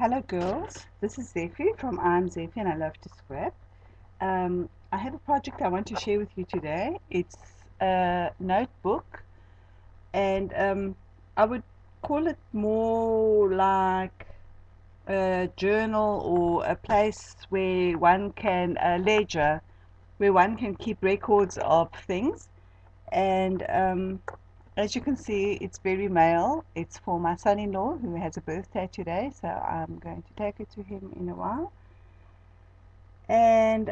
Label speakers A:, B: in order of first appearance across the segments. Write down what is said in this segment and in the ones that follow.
A: Hello girls, this is Zeffy from I'm Zeffy and I love to scrap. I have a project I want to share with you today. It's a notebook and I would call it more like a journal or a place where one can, a ledger, where one can keep records of things. And as you can see, it's very male. It's for my son-in-law who has a birthday today, so I'm going to take it to him in a while. And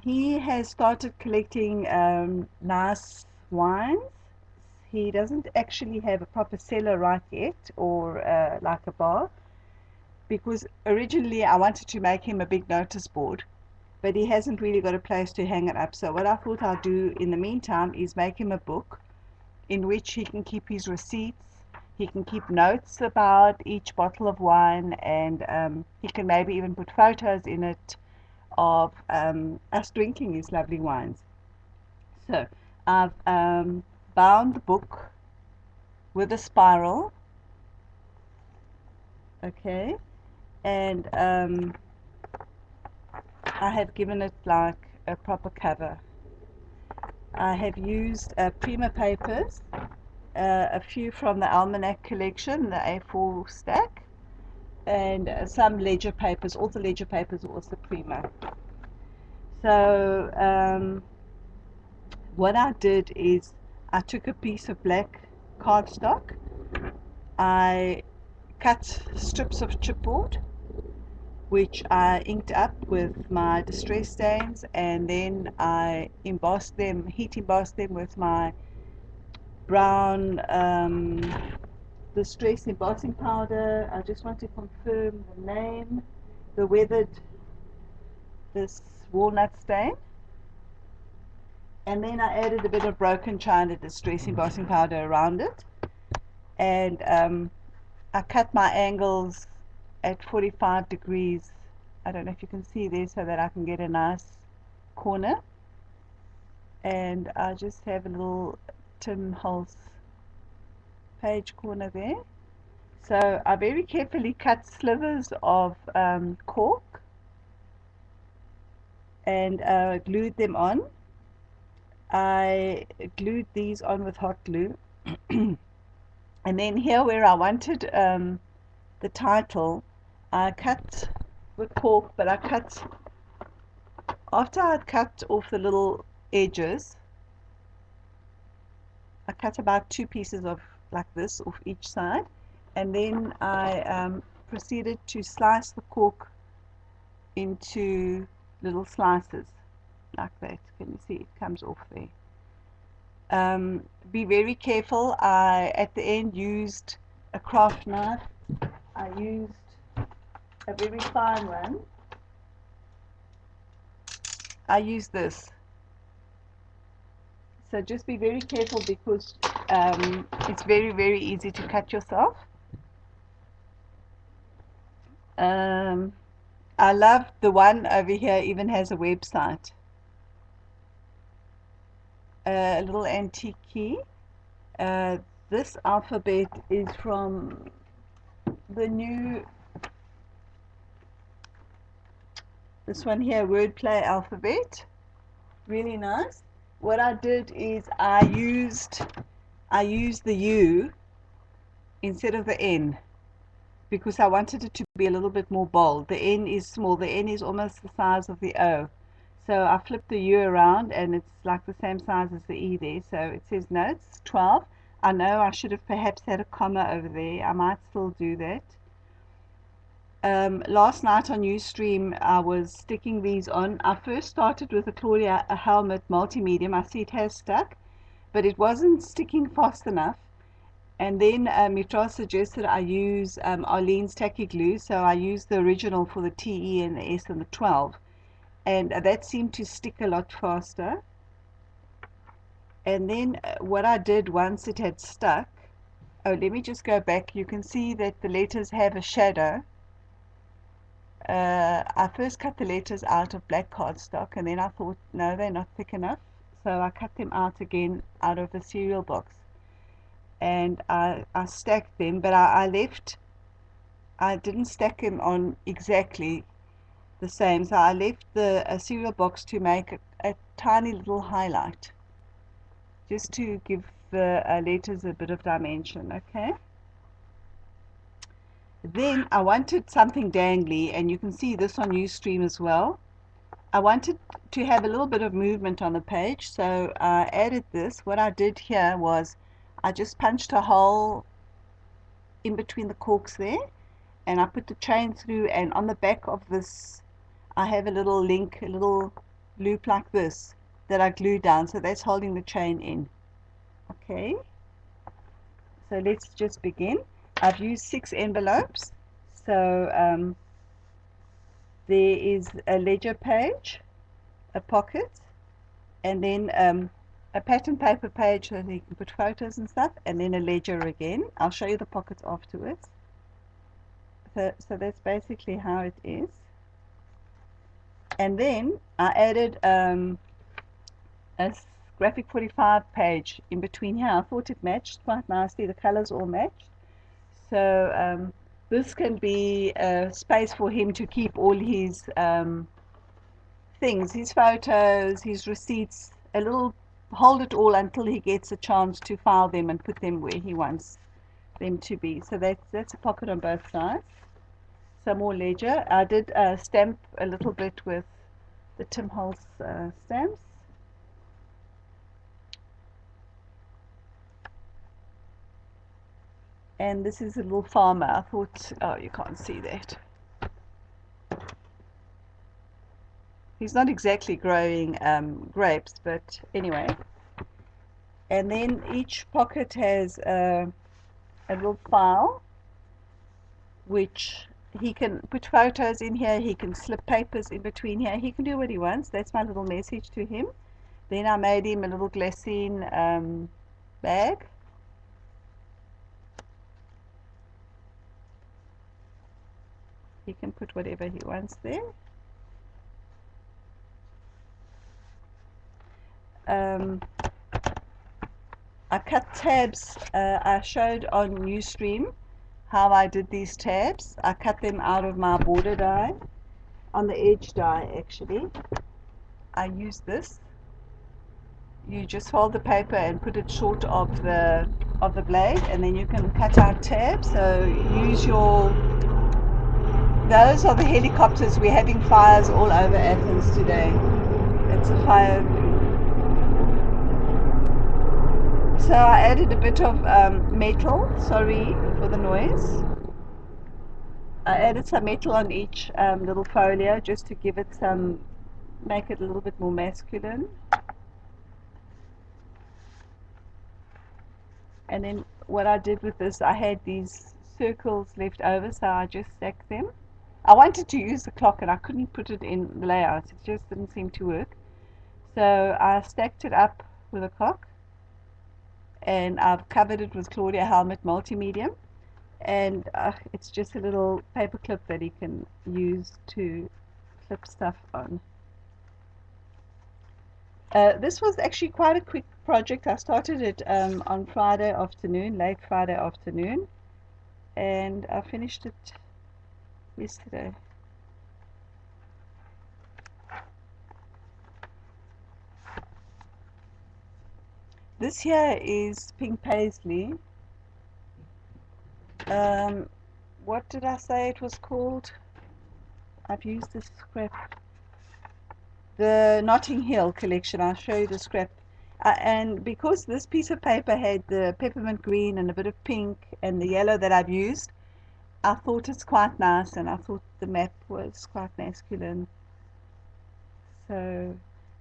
A: he has started collecting nice wines. He doesn't actually have a proper cellar right yet, or like a bar, because originally I wanted to make him a big notice board, but he hasn't really got a place to hang it up. So what I thought I'll do in the meantime is make him a book in which he can keep his receipts, he can keep notes about each bottle of wine, and he can maybe even put photos in it of us drinking these lovely wines. So I've bound the book with a spiral, okay, and I have given it like a proper cover. I have used prima papers, a few from the Almanac collection, the A4 stack, and some ledger papers. All the ledger papers are also prima. So what I did is I took a piece of black cardstock, I cut strips of chipboard, which I inked up with my distress stains, and then I embossed them, heat embossed them with my brown distress embossing powder. I just want to confirm the name, the weathered, this walnut stain. And then I added a bit of broken china distress embossing powder around it. And I cut my angles at 45 degrees. I don't know if you can see there, so that I can get a nice corner. And I just have a little Tim Holtz page corner there. So I very carefully cut slivers of cork and glued them on. I glued these on with hot glue. And then here where I wanted the title, I cut with cork, but I cut, after I'd cut off the little edges, I cut about 2 pieces of like this off each side, and then I proceeded to slice the cork into little slices like that. Can you see it comes off there? Be very careful. I at the end used a craft knife. I used a very fine one. I use this. So just be very careful, because it's very easy to cut yourself. I love the one over here, even has a website. A little antique key. This alphabet is from the new, this one here, wordplay alphabet. Really nice. What I did is I used the U instead of the N, because I wanted it to be a little bit more bold. The N is small. The N is almost the size of the O. So I flipped the U around, and it's like the same size as the E there. So it says notes 12. I know I should have perhaps had a comma over there. I might still do that. Last night on Ustream, I was sticking these on. I first started with a Claudia Helmet multi-medium. I see it has stuck, but it wasn't sticking fast enough. And then Mitra suggested I use Arlene's tacky glue, so I used the original for the TE and the S and the 12. And that seemed to stick a lot faster. And then what I did once it had stuck, oh, let me just go back. You can see that the letters have a shadow. I first cut the letters out of black cardstock, and then I thought, no, they're not thick enough. So I cut them out again out of the cereal box. And I stacked them, but I I didn't stack them on exactly the same, so I left the cereal box to make a tiny little highlight, just to give the letters a bit of dimension, okay? Then I wanted something dangly, and you can see this on Ustream as well. I wanted to have a little bit of movement on the page, so I added this. What I did here was I just punched a hole in between the corks there, and I put the chain through, and on the back of this I have a little link, a little loop like this that I glued down, so that's holding the chain in. Okay, so let's just begin. I've used 6 envelopes, so there is a ledger page, a pocket, and then a pattern paper page so that you can put photos and stuff, and then a ledger again. I'll show you the pockets afterwards. So that's basically how it is. And then I added a graphic 45 page in between here. I thought it matched quite nicely. The colors all matched. So this can be a space for him to keep all his things, his photos, his receipts, a little, hold it all until he gets a chance to file them and put them where he wants them to be. So that's a pocket on both sides. Some more ledger. I did stamp a little bit with the Tim Holtz stamps. And this is a little farmer. I thought, oh, you can't see that. He's not exactly growing grapes, but anyway. And then each pocket has a little file, which he can put photos in here, he can slip papers in between here, he can do what he wants. That's my little message to him. Then I made him a little glassine bag. He can put whatever he wants there. I cut tabs. I showed on Ustream how I did these tabs. I cut them out of my border die, on the edge die actually. I use this. You just fold the paper and put it short of the blade, and then you can cut out tabs. So use your, those are the helicopters. We're having fires all over Athens today. It's a fire. So I added a bit of metal, sorry for the noise. I added some metal on each little folio just to give it some, make it a little bit more masculine. And then what I did with this, I had these circles left over, so I just stacked them. I wanted to use the clock and I couldn't put it in the layout, it just didn't seem to work. So I stacked it up with a clock, and I've covered it with Claudia Helmet Multimedia, and it's just a little paper clip that he can use to clip stuff on. This was actually quite a quick project. I started it on Friday afternoon, late Friday afternoon, and I finished it yesterday. This here is pink paisley. What did I say it was called? I've used this scrap. The Notting Hill collection. I'll show you the scrap. And because this piece of paper had the peppermint green and a bit of pink and the yellow that I've used, I thought it's quite nice, and I thought the map was quite masculine. So,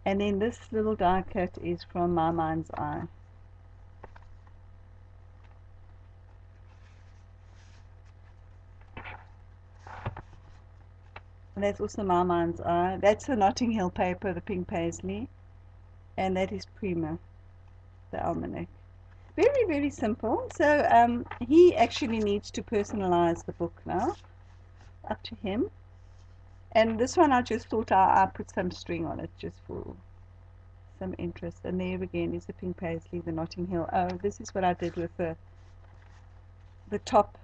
A: and then this little die cut is from My Mind's Eye. And that's also My Mind's Eye. That's the Notting Hill paper, the pink paisley. And that is Prima, the almanac. Very, very simple. So he actually needs to personalize the book now. Up to him. And this one I just thought I'll put some string on it just for some interest. And there again is the pink paisley, the Notting Hill. Oh, this is what I did with the top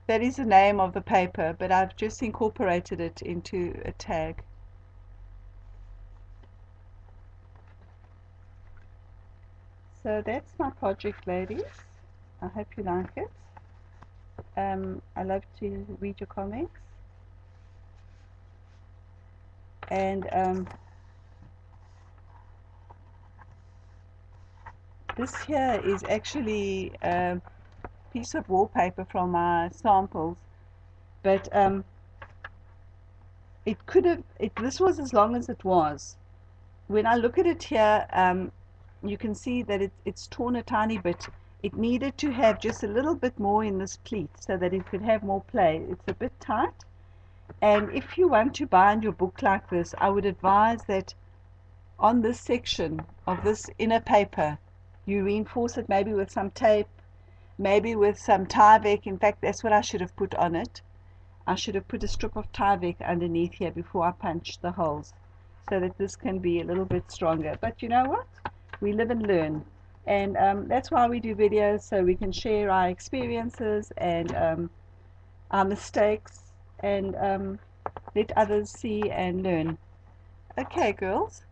A: That is the name of the paper, but I've just incorporated it into a tag. So that's my project, ladies. I hope you like it. I love to read your comments. And this here is actually a piece of wallpaper from my samples, but it could have, this was as long as it was. When I look at it here, you can see that it's torn a tiny bit. It needed to have just a little bit more in this pleat so that it could have more play. It's a bit tight. And if you want to bind your book like this, I would advise that on this section of this inner paper, you reinforce it maybe with some tape, maybe with some Tyvek. In fact, that's what I should have put on it. I should have put a strip of Tyvek underneath here before I punched the holes, so that this can be a little bit stronger. But you know what? We live and learn. And that's why we do videos, so we can share our experiences and our mistakes, and let others see and learn. Okay, girls.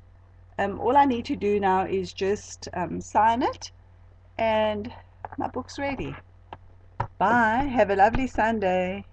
A: All I need to do now is just sign it, and my book's ready. Bye. Have a lovely Sunday.